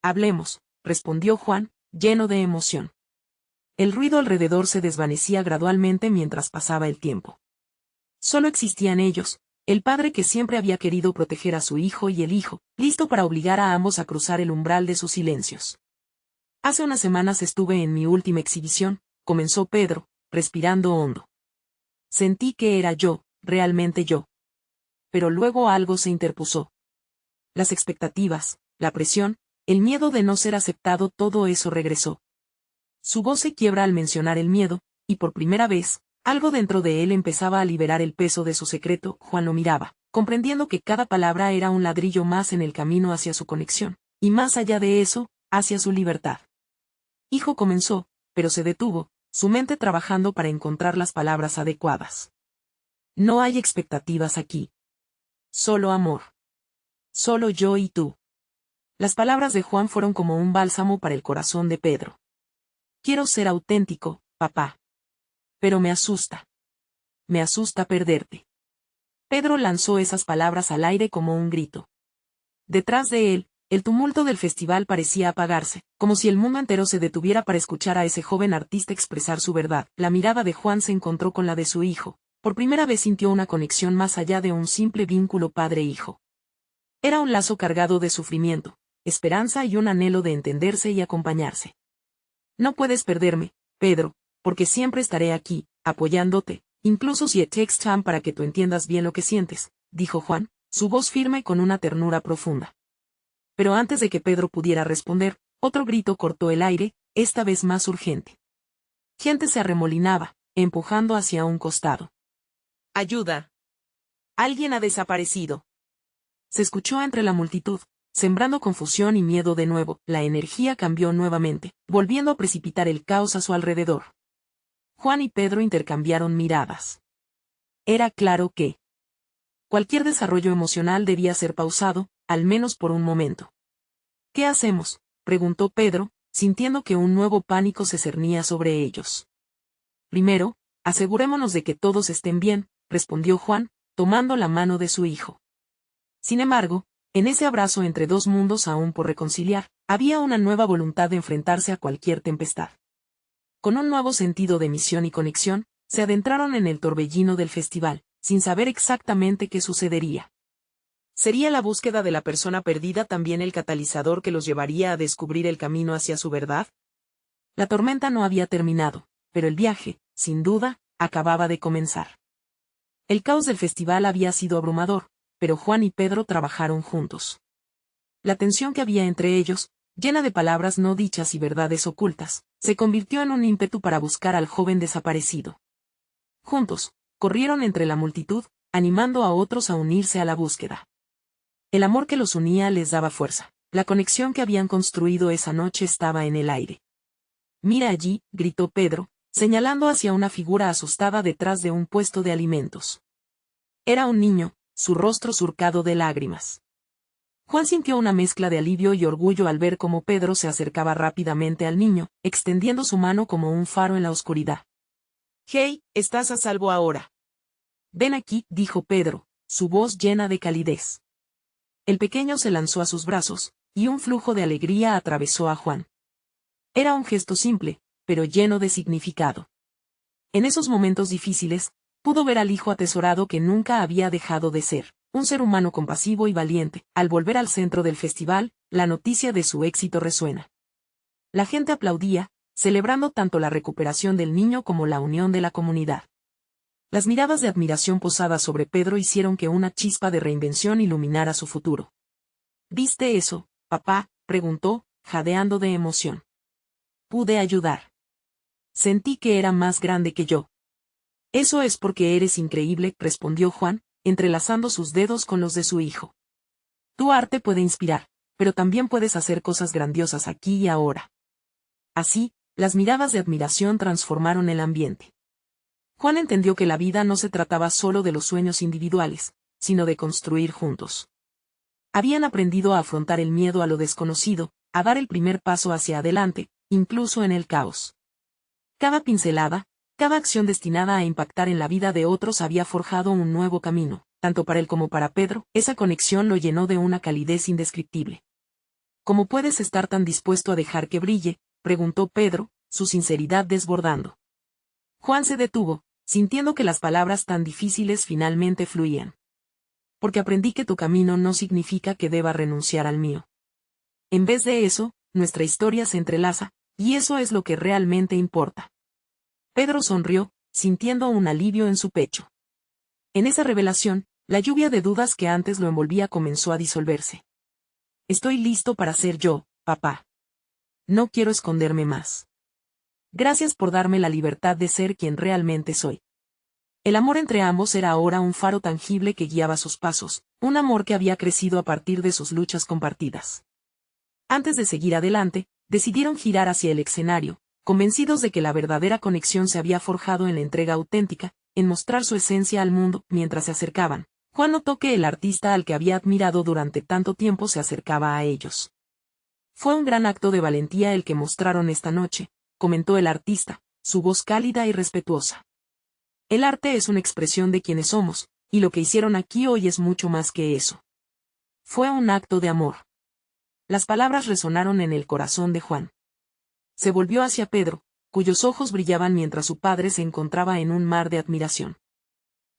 Hablemos», respondió Juan, lleno de emoción. El ruido alrededor se desvanecía gradualmente mientras pasaba el tiempo. Solo existían ellos, El padre que siempre había querido proteger a su hijo y el hijo, listo para obligar a ambos a cruzar el umbral de sus silencios. Hace unas semanas estuve en mi última exhibición, comenzó Pedro, respirando hondo. Sentí que era yo, realmente yo. Pero luego algo se interpuso. Las expectativas, la presión, el miedo de no ser aceptado, todo eso regresó. Su voz se quiebra al mencionar el miedo, y por primera vez, algo dentro de él empezaba a liberar el peso de su secreto. Juan lo miraba, comprendiendo que cada palabra era un ladrillo más en el camino hacia su conexión, y más allá de eso, hacia su libertad. Hijo, comenzó, pero se detuvo, su mente trabajando para encontrar las palabras adecuadas. No hay expectativas aquí. Solo amor. Solo yo y tú. Las palabras de Juan fueron como un bálsamo para el corazón de Pedro. Quiero ser auténtico, papá. Pero me asusta. Me asusta perderte. Pedro lanzó esas palabras al aire como un grito. Detrás de él, el tumulto del festival parecía apagarse, como si el mundo entero se detuviera para escuchar a ese joven artista expresar su verdad. La mirada de Juan se encontró con la de su hijo. Por primera vez sintió una conexión más allá de un simple vínculo padre-hijo. Era un lazo cargado de sufrimiento, esperanza y un anhelo de entenderse y acompañarse. No puedes perderme, Pedro, porque siempre estaré aquí, apoyándote, incluso si it takes time para que tú entiendas bien lo que sientes, dijo Juan, su voz firme con una ternura profunda. Pero antes de que Pedro pudiera responder, otro grito cortó el aire, esta vez más urgente. Gente se arremolinaba, empujando hacia un costado. ¡Ayuda! Alguien ha desaparecido. Se escuchó entre la multitud, sembrando confusión y miedo de nuevo. La energía cambió nuevamente, volviendo a precipitar el caos a su alrededor. Juan y Pedro intercambiaron miradas. Era claro que cualquier desarrollo emocional debía ser pausado, al menos por un momento. ¿Qué hacemos?, preguntó Pedro, sintiendo que un nuevo pánico se cernía sobre ellos. Primero, asegurémonos de que todos estén bien, respondió Juan, tomando la mano de su hijo. Sin embargo, en ese abrazo entre dos mundos aún por reconciliar, había una nueva voluntad de enfrentarse a cualquier tempestad. Con un nuevo sentido de misión y conexión, se adentraron en el torbellino del festival, sin saber exactamente qué sucedería. ¿Sería la búsqueda de la persona perdida también el catalizador que los llevaría a descubrir el camino hacia su verdad? La tormenta no había terminado, pero el viaje, sin duda, acababa de comenzar. El caos del festival había sido abrumador, pero Juan y Pedro trabajaron juntos. La tensión que había entre ellos, llena de palabras no dichas y verdades ocultas, se convirtió en un ímpetu para buscar al joven desaparecido. Juntos, corrieron entre la multitud, animando a otros a unirse a la búsqueda. El amor que los unía les daba fuerza. La conexión que habían construido esa noche estaba en el aire. «Mira allí», gritó Pedro, señalando hacia una figura asustada detrás de un puesto de alimentos. Era un niño, su rostro surcado de lágrimas. Juan sintió una mezcla de alivio y orgullo al ver cómo Pedro se acercaba rápidamente al niño, extendiendo su mano como un faro en la oscuridad. «Hey, estás a salvo ahora. Ven aquí», dijo Pedro, su voz llena de calidez. El pequeño se lanzó a sus brazos, y un flujo de alegría atravesó a Juan. Era un gesto simple, pero lleno de significado. En esos momentos difíciles, pudo ver al hijo atesorado que nunca había dejado de ser, un ser humano compasivo y valiente. Al volver al centro del festival, la noticia de su éxito resuena. La gente aplaudía, celebrando tanto la recuperación del niño como la unión de la comunidad. Las miradas de admiración posadas sobre Pedro hicieron que una chispa de reinvención iluminara su futuro. ¿Viste eso, papá?, preguntó, jadeando de emoción. Pude ayudar. Sentí que era más grande que yo. Eso es porque eres increíble, respondió Juan, entrelazando sus dedos con los de su hijo. Tu arte puede inspirar, pero también puedes hacer cosas grandiosas aquí y ahora. Así, las miradas de admiración transformaron el ambiente. Juan entendió que la vida no se trataba solo de los sueños individuales, sino de construir juntos. Habían aprendido a afrontar el miedo a lo desconocido, a dar el primer paso hacia adelante, incluso en el caos. Cada pincelada, cada acción destinada a impactar en la vida de otros había forjado un nuevo camino, tanto para él como para Pedro. Esa conexión lo llenó de una calidez indescriptible. ¿Cómo puedes estar tan dispuesto a dejar que brille?, preguntó Pedro, su sinceridad desbordando. Juan se detuvo, sintiendo que las palabras tan difíciles finalmente fluían. Porque aprendí que tu camino no significa que deba renunciar al mío. En vez de eso, nuestra historia se entrelaza, y eso es lo que realmente importa. Pedro sonrió, sintiendo un alivio en su pecho. En esa revelación, la lluvia de dudas que antes lo envolvía comenzó a disolverse. Estoy listo para ser yo, papá. No quiero esconderme más. Gracias por darme la libertad de ser quien realmente soy. El amor entre ambos era ahora un faro tangible que guiaba sus pasos, un amor que había crecido a partir de sus luchas compartidas. Antes de seguir adelante, decidieron girar hacia el escenario, convencidos de que la verdadera conexión se había forjado en la entrega auténtica, en mostrar su esencia al mundo. Mientras se acercaban, Juan notó que el artista al que había admirado durante tanto tiempo se acercaba a ellos. Fue un gran acto de valentía el que mostraron esta noche, comentó el artista, su voz cálida y respetuosa. El arte es una expresión de quienes somos, y lo que hicieron aquí hoy es mucho más que eso. Fue un acto de amor. Las palabras resonaron en el corazón de Juan. Se volvió hacia Pedro, cuyos ojos brillaban mientras su padre se encontraba en un mar de admiración.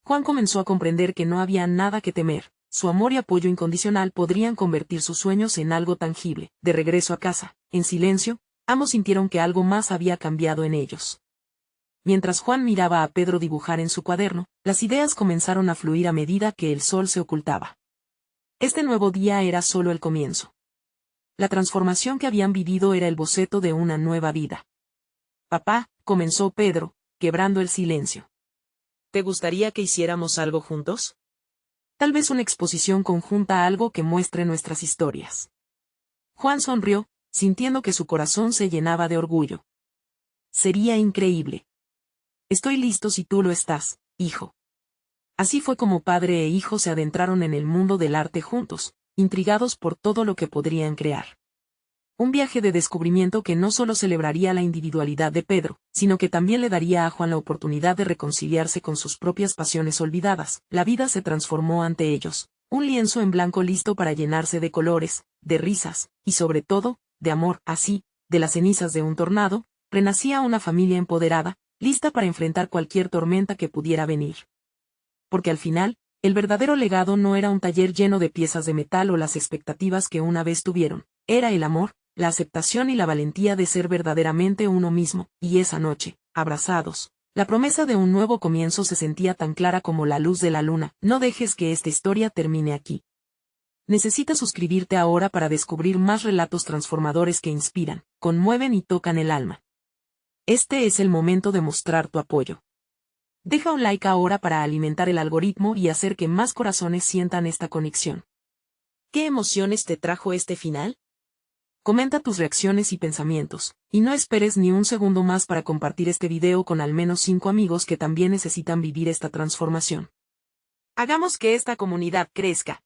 Juan comenzó a comprender que no había nada que temer, su amor y apoyo incondicional podrían convertir sus sueños en algo tangible. De regreso a casa, en silencio, ambos sintieron que algo más había cambiado en ellos. Mientras Juan miraba a Pedro dibujar en su cuaderno, las ideas comenzaron a fluir a medida que el sol se ocultaba. Este nuevo día era solo el comienzo. La transformación que habían vivido era el boceto de una nueva vida. Papá, comenzó Pedro, quebrando el silencio. ¿Te gustaría que hiciéramos algo juntos? Tal vez una exposición conjunta, algo que muestre nuestras historias. Juan sonrió, sintiendo que su corazón se llenaba de orgullo. Sería increíble. Estoy listo si tú lo estás, hijo. Así fue como padre e hijo se adentraron en el mundo del arte juntos, intrigados por todo lo que podrían crear. Un viaje de descubrimiento que no solo celebraría la individualidad de Pedro, sino que también le daría a Juan la oportunidad de reconciliarse con sus propias pasiones olvidadas. La vida se transformó ante ellos, un lienzo en blanco listo para llenarse de colores, de risas, y sobre todo, de amor. Así, de las cenizas de un tornado, renacía una familia empoderada, lista para enfrentar cualquier tormenta que pudiera venir. Porque al final, el verdadero legado no era un taller lleno de piezas de metal o las expectativas que una vez tuvieron, era el amor, la aceptación y la valentía de ser verdaderamente uno mismo. Y esa noche, abrazados, la promesa de un nuevo comienzo se sentía tan clara como la luz de la luna. No dejes que esta historia termine aquí. Necesitas suscribirte ahora para descubrir más relatos transformadores que inspiran, conmueven y tocan el alma. Este es el momento de mostrar tu apoyo. Deja un like ahora para alimentar el algoritmo y hacer que más corazones sientan esta conexión. ¿Qué emociones te trajo este final? Comenta tus reacciones y pensamientos, y no esperes ni un segundo más para compartir este video con al menos 5 amigos que también necesitan vivir esta transformación. Hagamos que esta comunidad crezca.